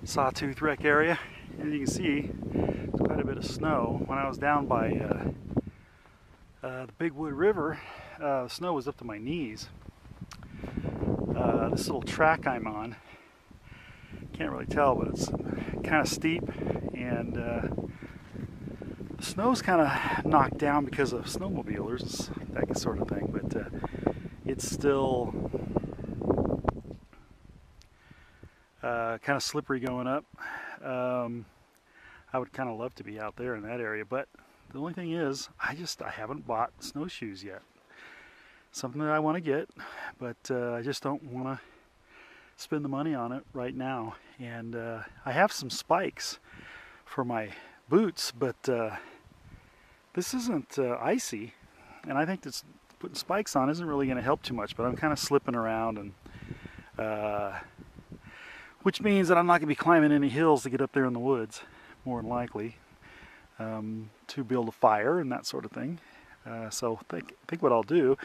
Sawtooth Rec Area. As you can see, there's quite a bit of snow. When I was down by the Big Wood River, the snow was up to my knees. This little track I'm on, can't really tell, but it's kind of steep, and the snow's kind of knocked down because of snowmobilers, that sort of thing, but it's still kind of slippery going up. I would kind of love to be out there in that area, but the only thing is I haven't bought snowshoes yet. Something that I want to get, but I just don't want to spend the money on it right now. And I have some spikes for my boots, but this isn't icy, and I think that putting spikes on isn't really going to help too much, but I'm kind of slipping around, and which means that I'm not going to be climbing any hills to get up there in the woods, more than likely, to build a fire and that sort of thing. So I think what I'll do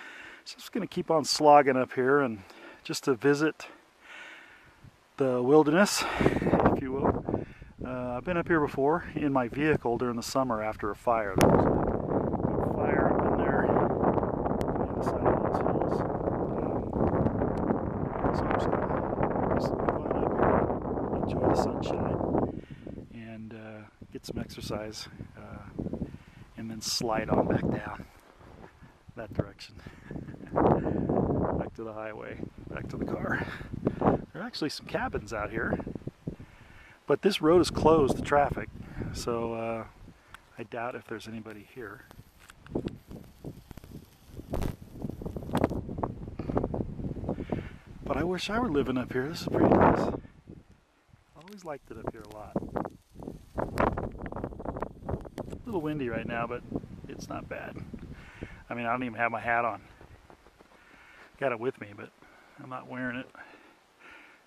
is just going to keep on slogging up here, and just to visit the wilderness, if you will. I've been up here before in my vehicle during the summer after a fire. There was a fire up in there on the side of those hills. So I'm just going to move on up here, enjoy the sunshine, and get some exercise, and then slide on back down that direction. Back to the highway, back to the car. There are actually some cabins out here, but this road is closed to traffic, so I doubt if there's anybody here. But I wish I were living up here. This is pretty nice. I always liked it up here a lot. A little windy right now, but it's not bad. I mean, I don't even have my hat on. Got it with me, but I'm not wearing it.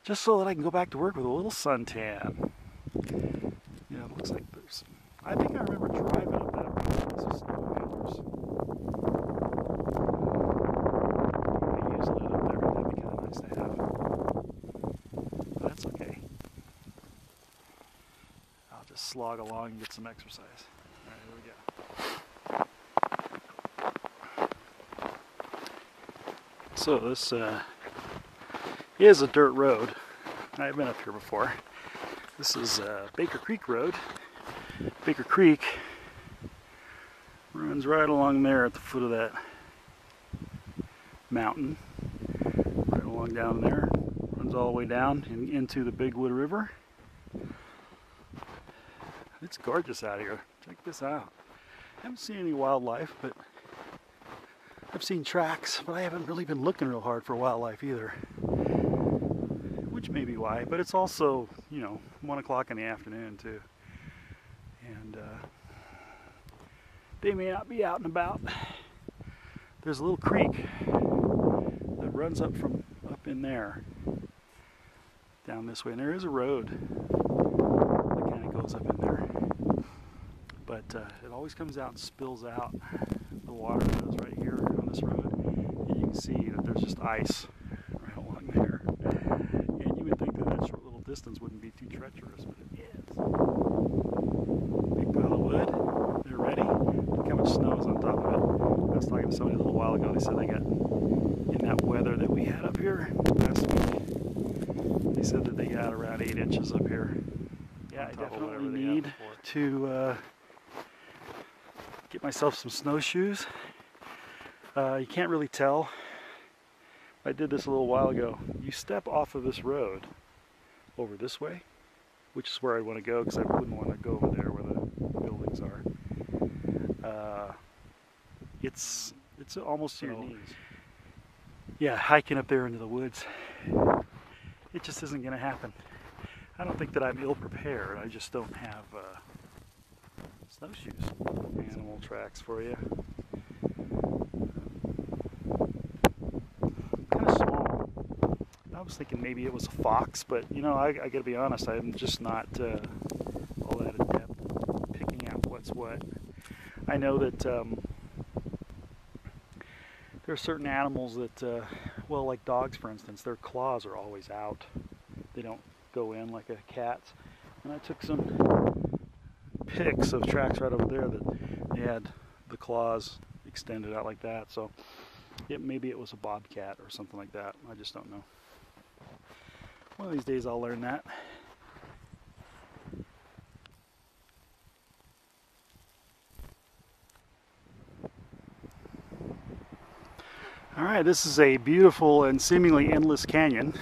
Just so that I can go back to work with a little suntan. Yeah, it looks like there's... I think I remember driving up that road. This is snowmobilers. Maybe use that up there. That'd be kind of nice to have. But that's okay. I'll just slog along and get some exercise. Alright, here we go. So this is a dirt road. I've been up here before. This is Baker Creek Road. Baker Creek runs right along there at the foot of that mountain. Right along down there. Runs all the way down and into the Big Wood River. It's gorgeous out here. Check this out. I haven't seen any wildlife, but I've seen tracks, but I haven't really been looking real hard for wildlife either. Which may be why, but it's also, you know, 1 o'clock in the afternoon too. And they may not be out and about. There's a little creek that runs up from up in there, down this way, and there is a road that kind of goes up in there. But it always comes out and spills out. The water does right here on this road. And you can see that there's just ice right along there. And you would think that that short little distance wouldn't be too treacherous, but it is. Big pile of wood. They're ready. Look how much snow is on top of it. I was talking to somebody a little while ago. They said they got, in that weather that we had up here last week, they said that they got around 8 inches up here. Yeah, I definitely need to get myself some snowshoes. You can't really tell. I did this a little while ago. You step off of this road over this way, which is where I want to go because I wouldn't want to go over there where the buildings are. It's almost to your knees. Yeah, hiking up there into the woods. It just isn't going to happen. I don't think that I'm ill prepared. I just don't have snowshoes. Animal tracks for you. Kind of small. I was thinking maybe it was a fox, but you know, I gotta be honest, I'm just not all that adept picking out what's what. I know that there are certain animals that, well, like dogs for instance, their claws are always out. They don't go in like a cat's. And I took some pics of tracks right over there that they had the claws extended out like that. So maybe it was a bobcat or something like that. I just don't know. One of these days I'll learn that. Alright, this is a beautiful and seemingly endless canyon.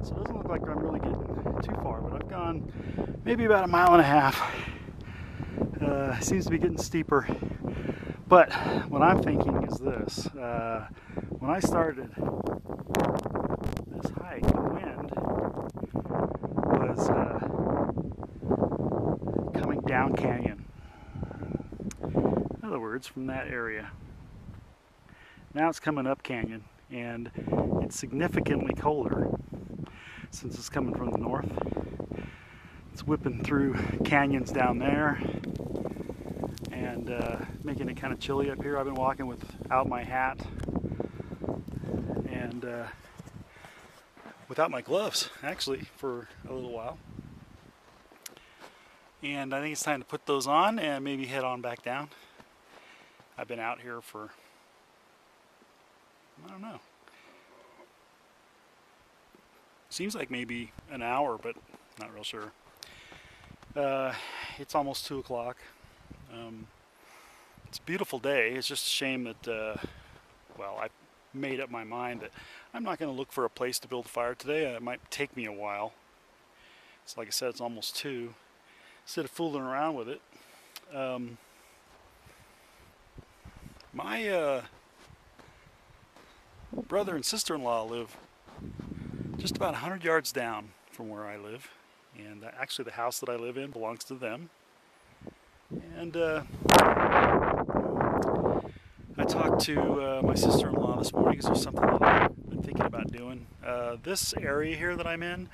So it doesn't look like I'm really getting too far, but I've gone maybe about 1.5 miles. Seems to be getting steeper. But what I'm thinking is this. When I started this hike, the wind was coming down canyon. In other words, from that area. Now it's coming up canyon, and it's significantly colder since it's coming from the north. It's whipping through canyons down there and making it kind of chilly up here. I've been walking without my hat and without my gloves, actually, for a little while. And I think it's time to put those on and maybe head on back down. I've been out here for, I don't know, seems like maybe an hour, but not real sure. It's almost 2 o'clock. It's a beautiful day. It's just a shame that, well, I made up my mind that I'm not going to look for a place to build a fire today. It might take me a while. So like I said, it's almost 2. Instead of fooling around with it, my brother and sister-in-law live just about 100 yards down from where I live, and actually the house that I live in belongs to them. And I talked to my sister-in-law this morning because there's something that I've been thinking about doing. This area here that I'm in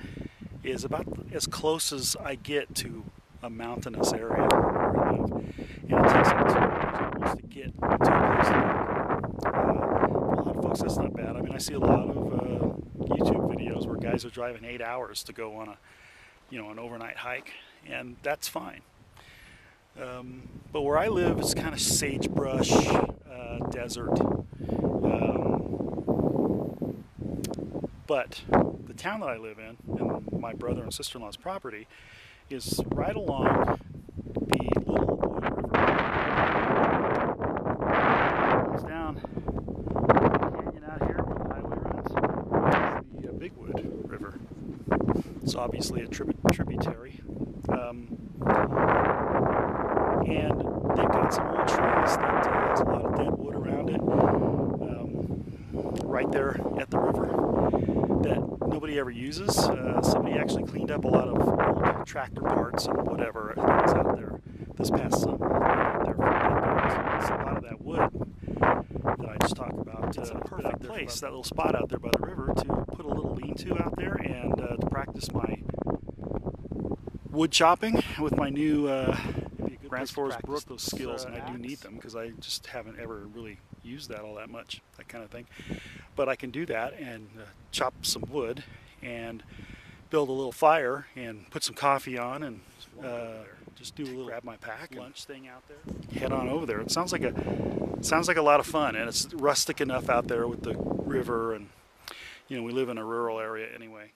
is about as close as I get to a mountainous area where I live, and it takes up 2 hours almost to get to a place to go. For a lot of folks, that's not bad. I mean, I see a lot of YouTube videos where guys are driving 8 hours to go on a, an overnight hike, and that's fine. But where I live is kind of sagebrush, desert. But the town that I live in, and my brother and sister-in-law's property, is right along the Little Wood River. It goes down the canyon out here where the highway runs. It's the Big Wood River. It's obviously a tributary. And they've got some old trees that has a lot of dead wood around it, right there at the river, that nobody ever uses. Somebody actually cleaned up a lot of old tractor parts and whatever that was out there this past summer. It's a lot of that wood that I just talked about. It's a perfect place, that little spot out there by the river, to put a little lean-to out there and to practice my wood chopping with my new Grand Forest Brook, those skills, and I do need them because I just haven't ever really used that all that much, that kind of thing. But I can do that and chop some wood and build a little fire and put some coffee on and just do a little grab my pack lunch thing out there. Head on over there. It sounds like a lot of fun, and it's rustic enough out there with the river, and we live in a rural area anyway.